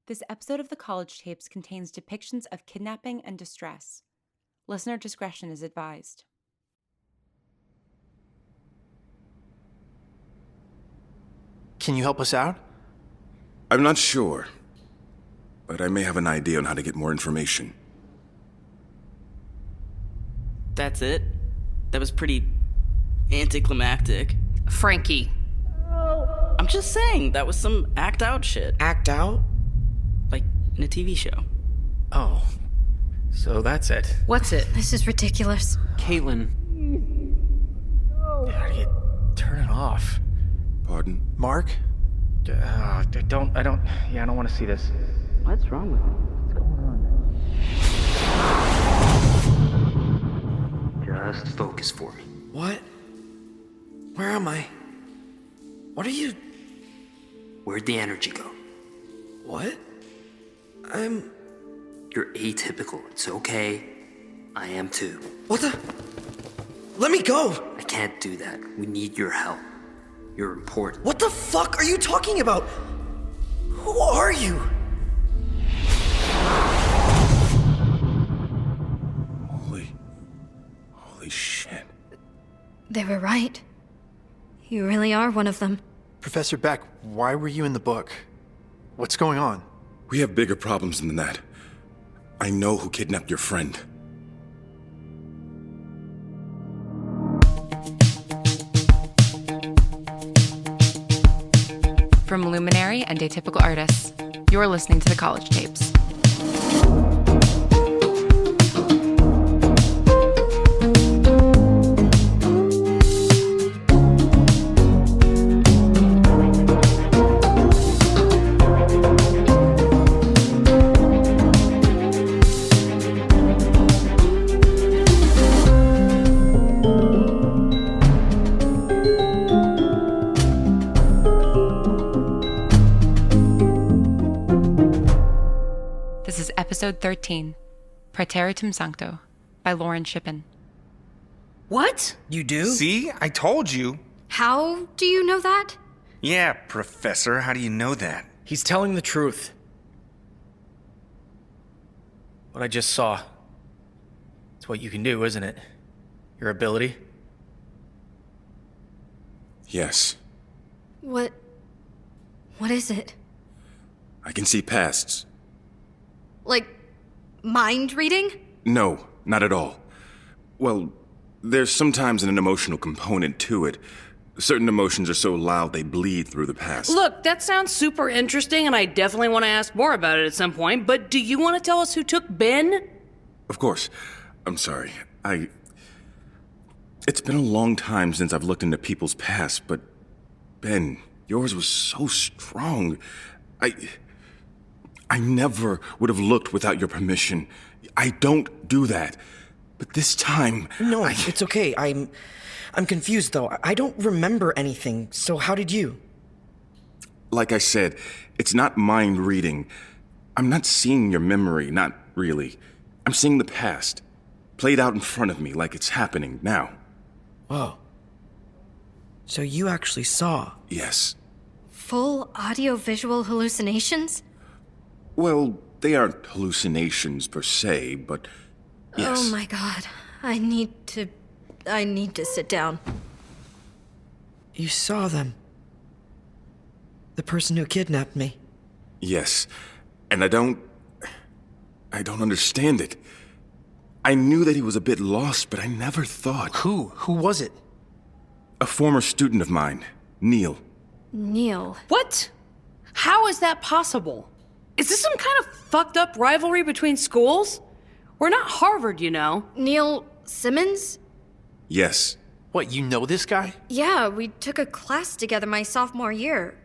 This episode of the College Tapes contains depictions of kidnapping and distress. Listener discretion is advised. Can you help us out? I'm not sure, but I may have an idea on how to get more information. That's it? That was pretty anticlimactic. Frankie. I'm just saying, that was some act out shit. Act out? Like in a TV show. Oh, so that's it. What's it? This is ridiculous. Caitlin. How do you turn it off? Pardon? Mark? I don't want to see this. What's wrong with him? Just focus for me. What? Where am I? What are you... Where'd the energy go? What? You're atypical. It's okay. I am too. What the... Let me go! I can't do that. We need your help. You're important. What the fuck are you talking about? Who are you? Holy shit. They were right. You really are one of them. Professor Beck, why were you in the book? What's going on? We have bigger problems than that. I know who kidnapped your friend. From Luminary and Atypical Artists, you're listening to the College Tapes. This is episode 13, Praeteritum Sancto, by Lauren Shippen. What? You do? See? I told you. How do you know that? Yeah, Professor, how do you know that? He's telling the truth. What I just saw. It's what you can do, isn't it? Your ability. Yes, What is it? I can see pasts. Like, mind reading? No, not at all. Well, there's sometimes an emotional component to it. Certain emotions are so loud they bleed through the past. Look, that sounds super interesting, and I definitely want to ask more about it at some point, but do you want to tell us who took Ben? Of course. I'm sorry. It's been a long time since I've looked into people's past, but Ben, yours was so strong. I never would have looked without your permission. I don't do that. But this time... No, it's okay. I'm confused, though. I don't remember anything, so how did you? Like I said, it's not mind reading. I'm not seeing your memory, not really. I'm seeing the past, played out in front of me like it's happening now. Whoa. So you actually saw? Yes. Full audio-visual hallucinations? Well, they aren't hallucinations per se, but yes. Oh my god. I need to sit down. You saw them. The person who kidnapped me. Yes, and I don't understand it. I knew that he was a bit lost, but I never thought... Who? Who was it? A former student of mine, Neil. Neil. What? How is that possible? Is this some kind of fucked up rivalry between schools? We're not Harvard, you know. Neil Simmons? Yes. What, you know this guy? Yeah, we took a class together my sophomore year.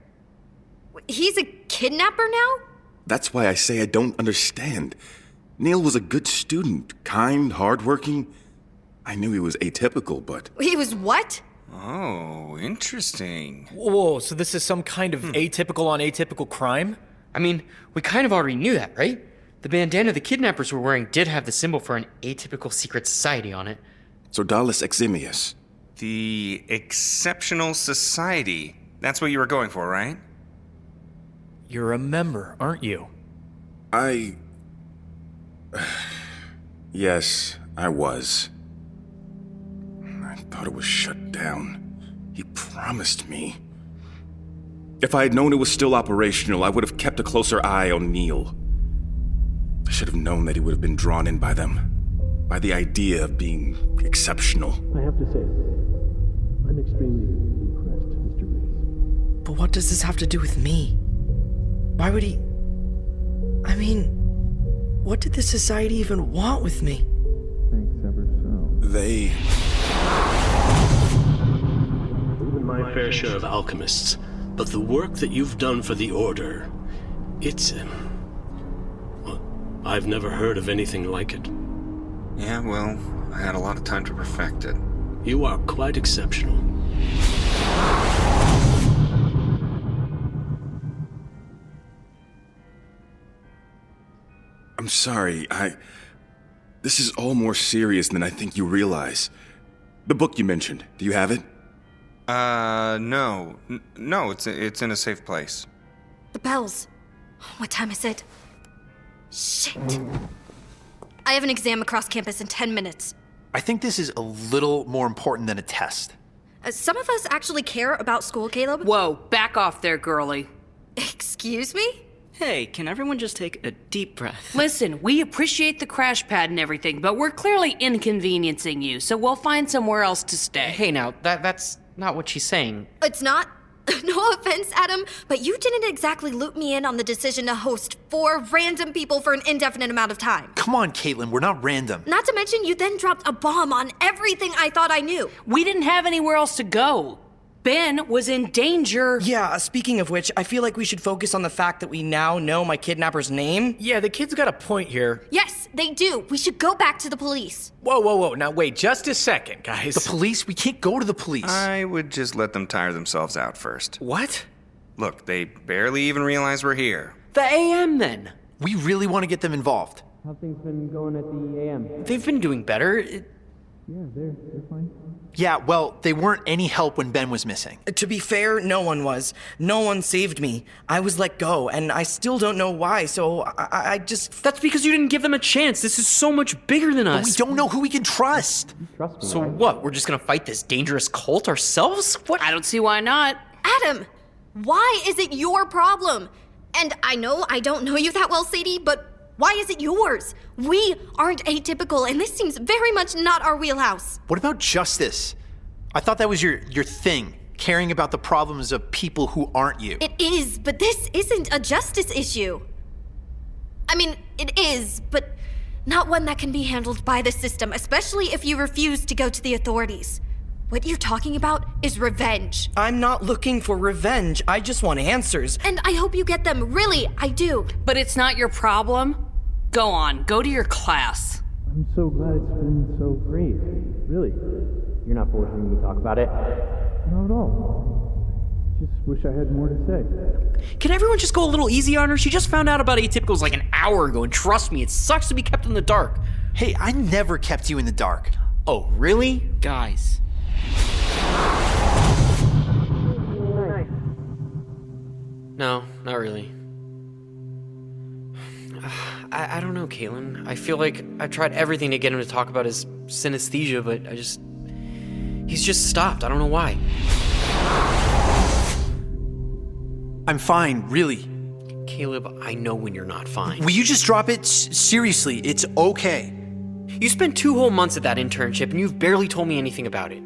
He's a kidnapper now? That's why I say I don't understand. Neil was a good student, kind, hardworking. I knew he was atypical, but... He was what? Oh, interesting. Whoa, so this is some kind of atypical on atypical crime? I mean, we kind of already knew that, right? The bandana the kidnappers were wearing did have the symbol for an atypical secret society on it. Sordalis Eximius. The Exceptional Society. That's what you were going for, right? You're a member, aren't you? Yes, I was. I thought it was shut down. He promised me. If I had known it was still operational, I would have kept a closer eye on Neil. I should have known that he would have been drawn in by them. By the idea of being exceptional. I have to say, I'm extremely impressed, Mr. Riggs. But what does this have to do with me? Why would he... I mean, what did this society even want with me? Thanks ever so. They... Even my fair share of alchemists, but the work that you've done for the Order, it's... well, I've never heard of anything like it. Yeah, well, I had a lot of time to perfect it. You are quite exceptional. I'm sorry, This is all more serious than I think you realize. The book you mentioned, do you have it? No. No, it's in a safe place. The bells. What time is it? Shit. I have an exam across campus in 10 minutes. I think this is a little more important than a test. Some of us actually care about school, Caleb. Whoa, back off there, girlie. Excuse me? Hey, can everyone just take a deep breath? Listen, we appreciate the crash pad and everything, but we're clearly inconveniencing you, so we'll find somewhere else to stay. Hey, now, that's not what she's saying. It's not. No offense, Adam, but you didn't exactly loop me in on the decision to host 4 random people for an indefinite amount of time. Come on, Caitlin, we're not random. Not to mention, you then dropped a bomb on everything I thought I knew. We didn't have anywhere else to go. Ben was in danger. Yeah, speaking of which, I feel like we should focus on the fact that we now know my kidnapper's name. Yeah, the kid's got a point here. Yes, they do. We should go back to the police. Whoa. Now wait just a second, guys. The police? We can't go to the police. I would just let them tire themselves out first. What? Look, they barely even realize we're here. The AM, then. We really want to get them involved. How things been going at the AM? They've been doing better. Yeah, they're fine. Yeah, well, they weren't any help when Ben was missing. To be fair, no one was. No one saved me. I was let go, and I still don't know why, so I just... That's because you didn't give them a chance. This is so much bigger than us. But we don't know who we can trust. Trust me. So what? We're just gonna fight this dangerous cult ourselves? What? I don't see why not. Adam, why is it your problem? And I know I don't know you that well, Sadie, but why is it yours? We aren't atypical, and this seems very much not our wheelhouse. What about justice? I thought that was your thing, caring about the problems of people who aren't you. It is, but this isn't a justice issue. I mean, it is, but not one that can be handled by the system, especially if you refuse to go to the authorities. What you're talking about is revenge. I'm not looking for revenge. I just want answers. And I hope you get them. Really, I do. But it's not your problem. Go on, go to your class. I'm so glad it's been so great. Really. You're not forcing me to talk about it? Not at all. Just wish I had more to say. Can everyone just go a little easy on her? She just found out about atypicals like an hour ago, and trust me, it sucks to be kept in the dark. Hey, I never kept you in the dark. Oh, really? Guys. No, not really. I don't know, Caitlin. I feel like I tried everything to get him to talk about his synesthesia, but he's just stopped. I don't know why. I'm fine, really. Caleb, I know when you're not fine. Will you just drop it? Seriously, it's okay. You spent 2 whole months at that internship, and you've barely told me anything about it.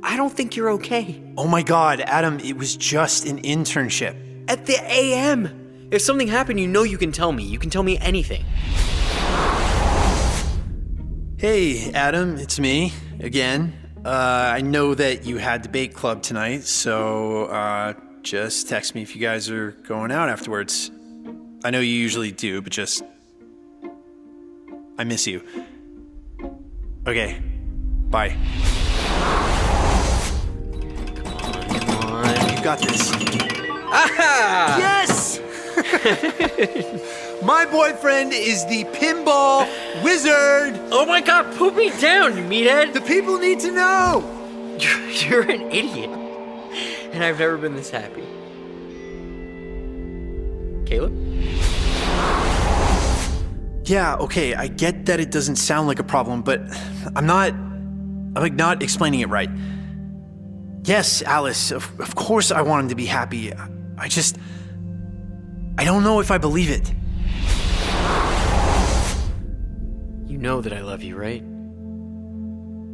I don't think you're okay. Oh my god, Adam, it was just an internship. At the AM! If something happened, you know you can tell me. You can tell me anything. Hey, Adam, it's me, again. I know that you had debate club tonight, so, just text me if you guys are going out afterwards. I know you usually do, but just... I miss you. Okay, bye. Come on. You got this. Aha! Yes! My boyfriend is the pinball wizard. Oh my god, put me down, you meathead! The people need to know. You're an idiot. And I've never been this happy. Caleb? Yeah, okay, I get that it doesn't sound like a problem, but I'm not explaining it right. Yes, Alice, of course I want him to be happy. I don't know if I believe it. You know that I love you, right?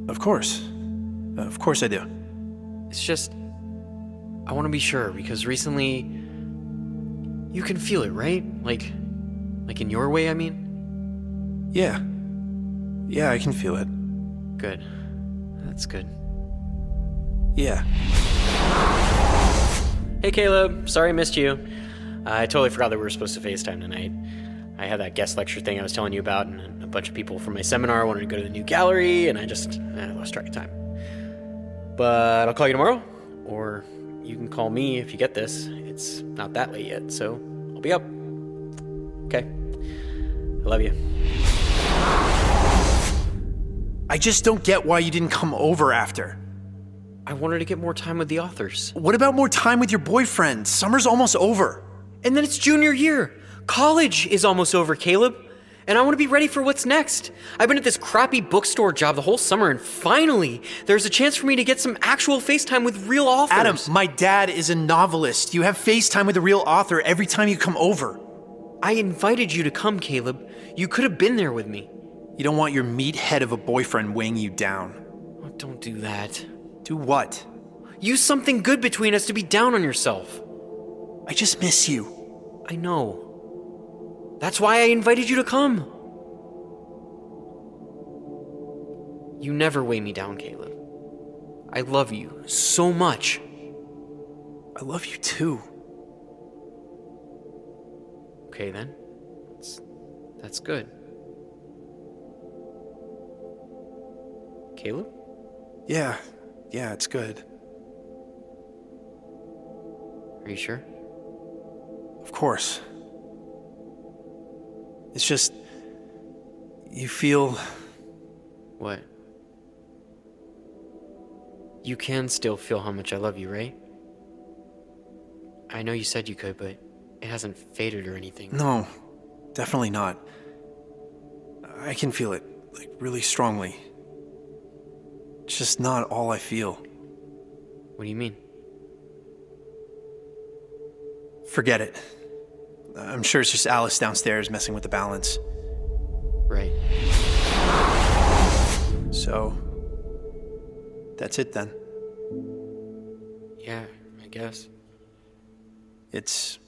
Of course. Of course I do. It's just, I want to be sure, because recently, you can feel it, right? Like in your way, I mean? Yeah. Yeah, I can feel it. Good. That's good. Yeah. Hey Caleb, sorry I missed you. I totally forgot that we were supposed to FaceTime tonight. I had that guest lecture thing I was telling you about, and a bunch of people from my seminar wanted to go to the new gallery, and I lost track of time. But I'll call you tomorrow, or you can call me if you get this. It's not that late yet, so I'll be up. Okay. I love you. I just don't get why you didn't come over after. I wanted to get more time with the authors. What about more time with your boyfriend? Summer's almost over. And then it's junior year. College is almost over, Caleb. And I want to be ready for what's next. I've been at this crappy bookstore job the whole summer, and finally, there's a chance for me to get some actual FaceTime with real authors. Adam, my dad is a novelist. You have FaceTime with a real author every time you come over. I invited you to come, Caleb. You could have been there with me. You don't want your meathead of a boyfriend weighing you down. Oh, don't do that. Do what? Use something good between us to be down on yourself. I just miss you. I know. That's why I invited you to come. You never weigh me down, Caleb. I love you so much. I love you too. Okay then. That's good. Caleb? Yeah, it's good. Are you sure? Of course. It's just, you feel... What? You can still feel how much I love you, right? I know you said you could, but it hasn't faded or anything. No, definitely not. I can feel it, like, really strongly. It's just not all I feel. What do you mean? Forget it. I'm sure it's just Alice downstairs messing with the balance. Right. So, that's it then. Yeah, I guess. It's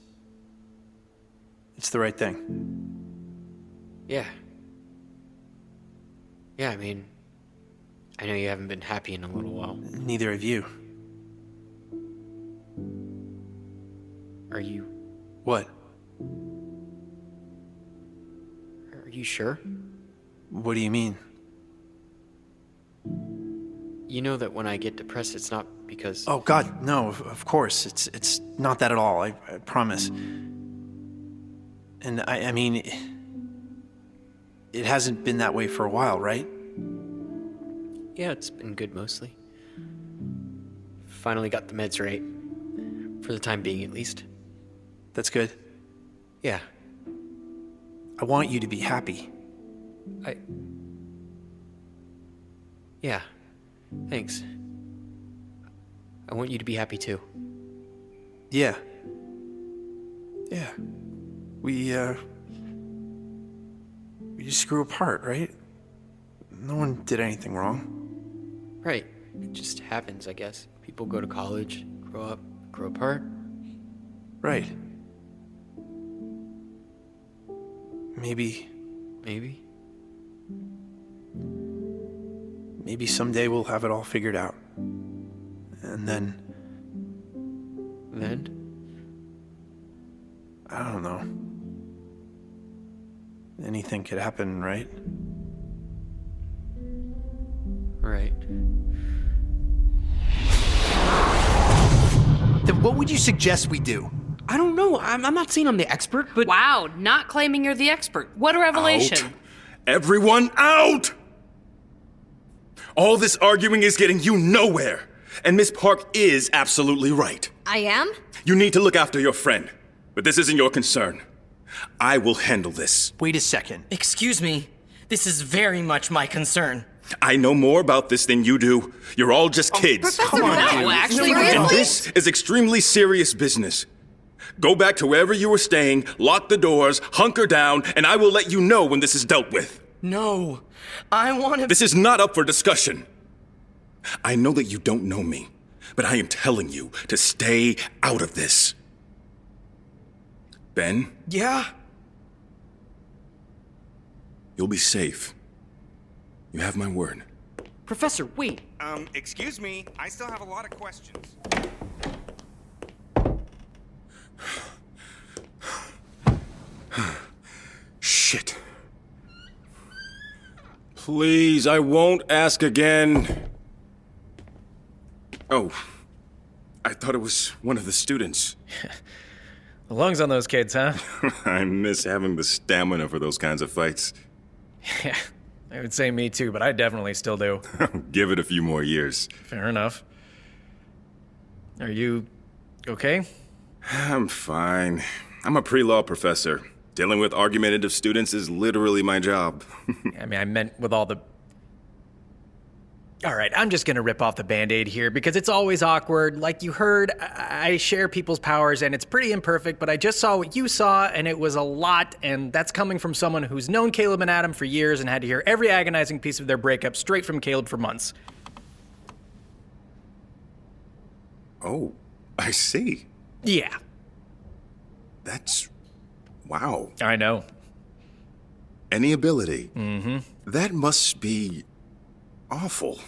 the right thing. Yeah. Yeah, I mean, I know you haven't been happy in a little while. Neither have you. Are you? What? Are you sure? What do you mean? You know that when I get depressed, it's not because... Oh, God, no, of course. It's not that at all, I promise. And I mean, it hasn't been that way for a while, right? Yeah, it's been good mostly. Finally got the meds right. For the time being, at least. That's good. Yeah. I want you to be happy. Yeah. Thanks. I want you to be happy too. Yeah. Yeah. We just grew apart, right? No one did anything wrong. Right. It just happens, I guess. People go to college, grow up, grow apart. Right. Maybe someday we'll have it all figured out. And then? I don't know. Anything could happen, right? Right. Then what would you suggest we do? I don't know. I'm not saying I'm the expert, but... Wow, not claiming you're the expert. What a revelation. Out. Everyone out! All this arguing is getting you nowhere. And Miss Park is absolutely right. I am? You need to look after your friend. But this isn't your concern. I will handle this. Wait a second. Excuse me. This is very much my concern. I know more about this than you do. You're all just kids. Professor Bell, actually, And really? this is extremely serious business. Go back to wherever you were staying, lock the doors, hunker down, and I will let you know when this is dealt with. No. I want to... This is not up for discussion. I know that you don't know me, but I am telling you to stay out of this. Ben, Yeah? you'll be safe. You have my word. Professor, wait. Excuse me. I still have a lot of questions. Shit. Please, I won't ask again. Oh, I thought it was one of the students. The lungs on those kids, huh? I miss having the stamina for those kinds of fights. Yeah, I would say me too, but I definitely still do. Give it a few more years. Fair enough. Are you okay? I'm fine. I'm a pre-law professor. Dealing with argumentative students is literally my job. I mean, I meant with all the... All right, I'm just gonna rip off the Band-Aid here because it's always awkward. Like you heard, I share people's powers and it's pretty imperfect, but I just saw what you saw and it was a lot, and that's coming from someone who's known Caleb and Adam for years and had to hear every agonizing piece of their breakup straight from Caleb for months. Oh, I see. Yeah. That's... wow. I know. Any ability. Mm-hmm. That must be... awful.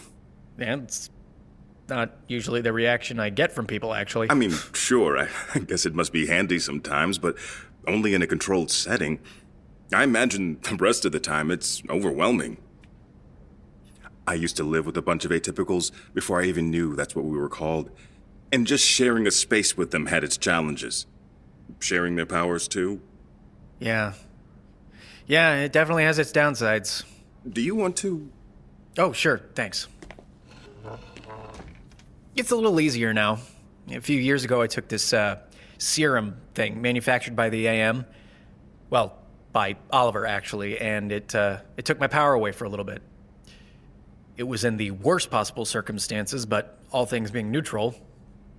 And it's not usually the reaction I get from people, actually. I mean, sure, I guess it must be handy sometimes, but only in a controlled setting. I imagine the rest of the time it's overwhelming. I used to live with a bunch of atypicals before I even knew that's what we were called. And just sharing a space with them had its challenges. Sharing their powers, too. Yeah. Yeah, it definitely has its downsides. Do you want to... Oh, sure, thanks. It's a little easier now. A few years ago, I took this serum thing manufactured by the AM. Well, by Oliver, actually, and it took my power away for a little bit. It was in the worst possible circumstances, but all things being neutral,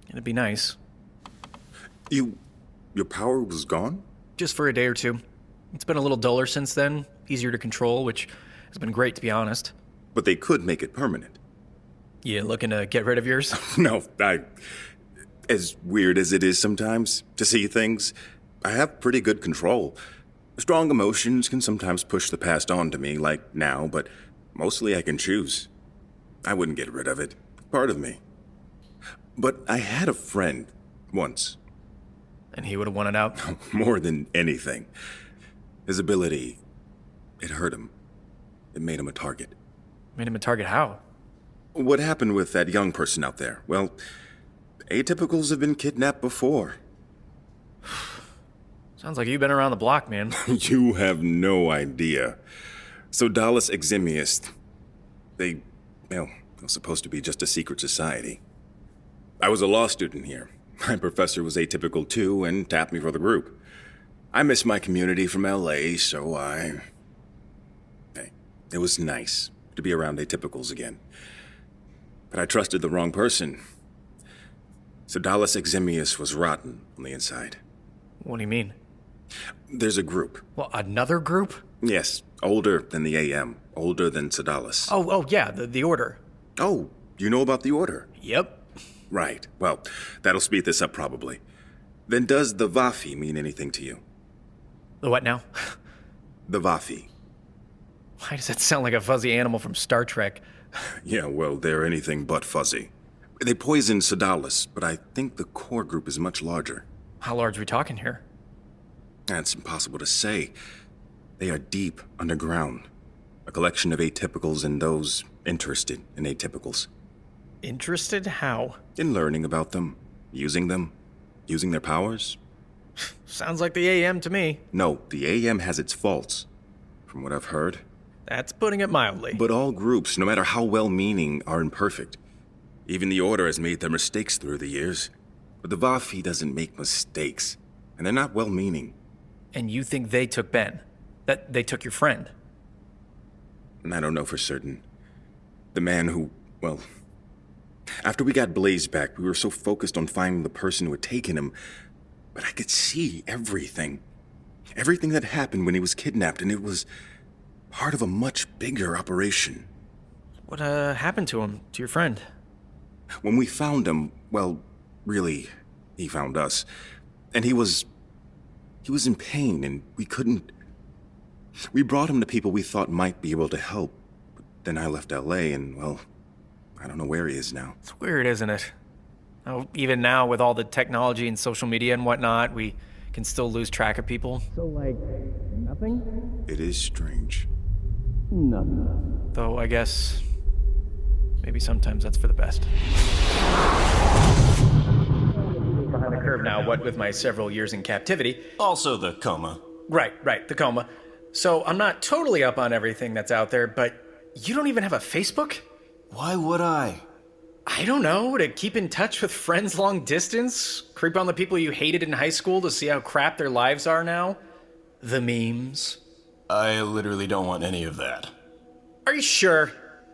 it'd be nice. Your power was gone? Just for a day or two. It's been a little duller since then, easier to control, which has been great, to be honest. But they could make it permanent. You looking to get rid of yours? No, as weird as it is sometimes to see things, I have pretty good control. Strong emotions can sometimes push the past on to me, like now, but mostly I can choose. I wouldn't get rid of it. Part of me. But I had a friend once. And he would have wanted out? More than anything. His ability, it hurt him. It made him a target. Made him a target how? What happened with that young person out there? Well, atypicals have been kidnapped before. Sounds like you've been around the block, man. You have no idea. So Dallas Eximius, they're supposed to be just a secret society. I was a law student here. My professor was atypical too and tapped me for the group. I miss my community from LA, so it was nice to be around atypicals again. But I trusted the wrong person. So Dallas Eximius was rotten on the inside. What do you mean? There's a group. Well, another group? Yes, older than the AM, older than Sedalis. Oh, yeah, the Order. Oh, you know about the Order? Yep. Right, well, that'll speed this up probably. Then does the Vafi mean anything to you? The what now? The Vafi. Why does that sound like a fuzzy animal from Star Trek? Yeah, well, they're anything but fuzzy. They poisoned Sedalis, but I think the core group is much larger. How large are we talking here? That's impossible to say. They are deep underground. A collection of atypicals and those interested in atypicals. Interested? How? In learning about them, using their powers. Sounds like the AM to me. No, the AM has its faults, from what I've heard. That's putting it mildly. But all groups, no matter how well-meaning, are imperfect. Even the Order has made their mistakes through the years. But the Vafi doesn't make mistakes, and they're not well-meaning. And you think they took Ben? That they took your friend? And I don't know for certain. The man who, well, after we got Blaze back, we were so focused on finding the person who had taken him, but I could see everything. Everything that happened when he was kidnapped, and it was part of a much bigger operation. What happened to him, to your friend? When we found him, well, really, he found us. And he was in pain, and we couldn't... We brought him to people we thought might be able to help. But then I left LA, and, well, I don't know where he is now. It's weird, isn't it? Oh, even now, with all the technology and social media and whatnot, we can still lose track of people. So, like, nothing? It is strange. None. Though, I guess... maybe sometimes that's for the best. Behind the curve now, what with my several years in captivity. Also the coma. Right, the coma. So I'm not totally up on everything that's out there, but you don't even have a Facebook? Why would I? I don't know, to keep in touch with friends long distance? Creep on the people you hated in high school to see how crap their lives are now? The memes? I literally don't want any of that. Are you sure?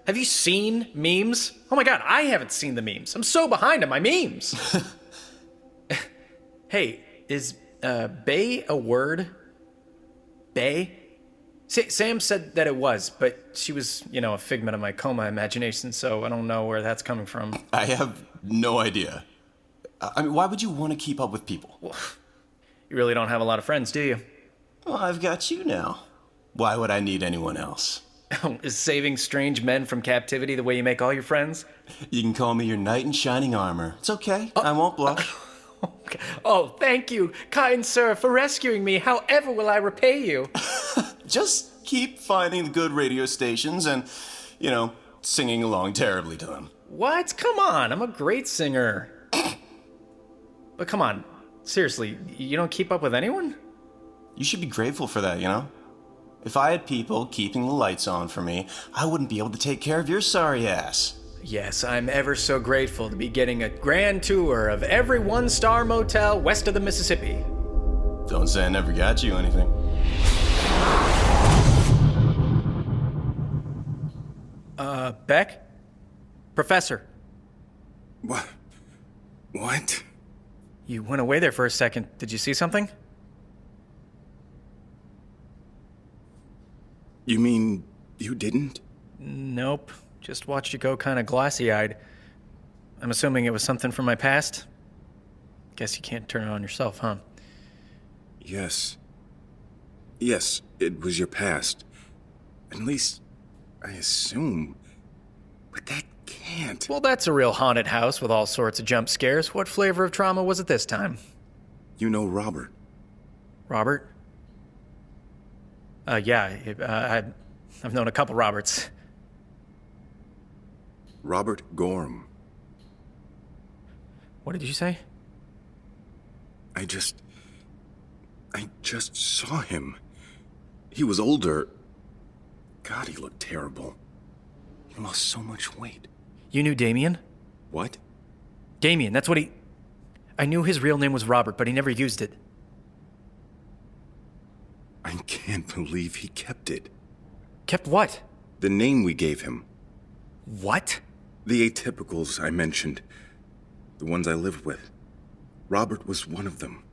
Have you seen memes? Oh my god, I haven't seen the memes. I'm so behind on my memes. Hey, is bae a word? Bae? Sam said that it was, but she was, a figment of my coma imagination, so I don't know where that's coming from. I have no idea. I mean, why would you want to keep up with people? Well, you really don't have a lot of friends, do you? Well, I've got you now. Why would I need anyone else? Is saving strange men from captivity the way you make all your friends? You can call me your knight in shining armor. It's okay. I won't blush. Okay. Oh, thank you, kind sir, for rescuing me. However will I repay you? Just keep finding the good radio stations and, singing along terribly to them. What? Come on, I'm a great singer. But come on, seriously, you don't keep up with anyone? You should be grateful for that, If I had people keeping the lights on for me, I wouldn't be able to take care of your sorry ass. Yes, I'm ever so grateful to be getting a grand tour of every one-star motel west of the Mississippi. Don't say I never got you anything. Beck? Professor. What? You went away there for a second. Did you see something? You mean you didn't? Nope. Just watched you go kind of glossy-eyed. I'm assuming it was something from my past? Guess you can't turn it on yourself, huh? Yes. Yes, it was your past. At least, I assume. But that can't. Well, that's a real haunted house with all sorts of jump scares. What flavor of trauma was it this time? You know Robert. Robert? Yeah, I've known a couple Roberts. Robert Gorham. What did you say? I just saw him. He was older. God, he looked terrible. He lost so much weight. You knew Damien? What? Damien, that's what he... I knew his real name was Robert, but he never used it. I can't believe he kept it. Kept what? The name we gave him. What? The atypicals I mentioned. The ones I lived with. Robert was one of them.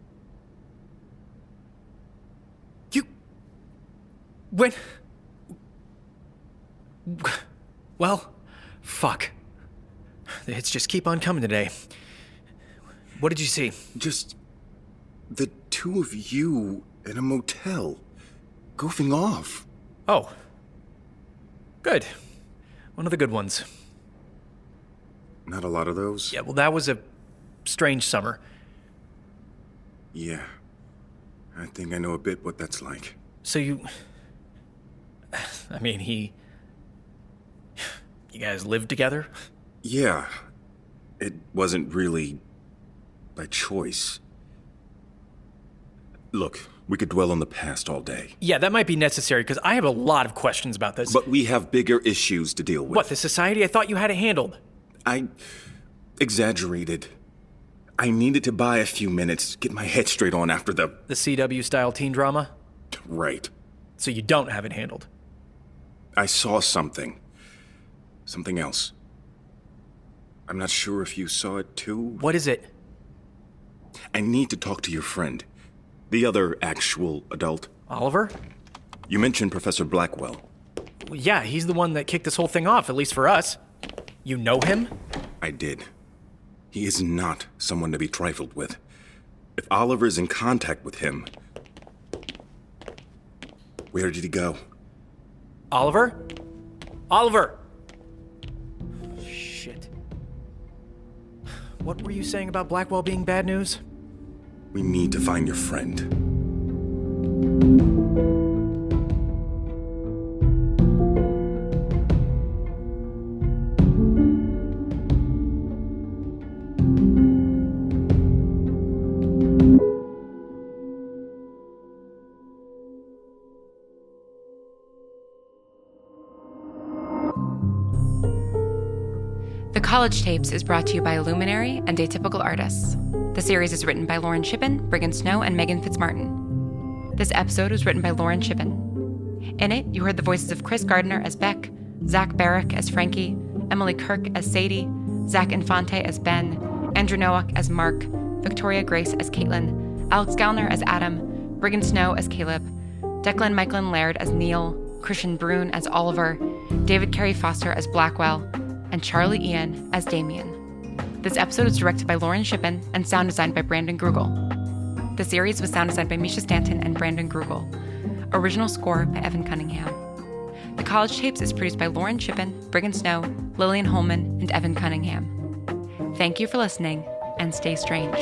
When... Well, fuck. The hits just keep on coming today. What did you see? Just... the two of you in a motel. Goofing off. Oh. Good. One of the good ones. Not a lot of those? Yeah, well, that was a strange summer. Yeah. I think I know a bit what that's like. So you... I mean, You guys lived together? Yeah. It wasn't really by choice. Look, we could dwell on the past all day. Yeah, that might be necessary, because I have a lot of questions about this. But we have bigger issues to deal with. What, the society? I thought you had it handled. I exaggerated. I needed to buy a few minutes to get my head straight on after the CW-style teen drama? Right. So you don't have it handled? I saw something. Something else. I'm not sure if you saw it too. What is it? I need to talk to your friend. The other actual adult. Oliver? You mentioned Professor Blackwell. Well, yeah, he's the one that kicked this whole thing off, at least for us. You know him? I did. He is not someone to be trifled with. If Oliver's in contact with him... Where did he go? Oliver? Oliver! Shit. What were you saying about Blackwell being bad news? We need to find your friend. The College Tapes is brought to you by Luminary and Atypical Artists. The series is written by Lauren Shippen, Brigham Snow, and Megan Fitzmartin. This episode was written by Lauren Shippen. In it, you heard the voices of Chris Gardner as Beck, Zach Barrick as Frankie, Emily Kirk as Sadie, Zach Infante as Ben, Andrew Nowak as Mark, Victoria Grace as Caitlin, Alex Gallner as Adam, Brigham Snow as Caleb, Declan Michaelin Laird as Neil, Christian Brune as Oliver, David Carey Foster as Blackwell, and Charlie Ian as Damien. This episode was directed by Lauren Shippen and sound designed by Brandon Grugel. The series was sound designed by Misha Stanton and Brandon Grugel. Original score by Evan Cunningham. The College Tapes is produced by Lauren Shippen, Brigham Snow, Lillian Holman, and Evan Cunningham. Thank you for listening, and stay strange.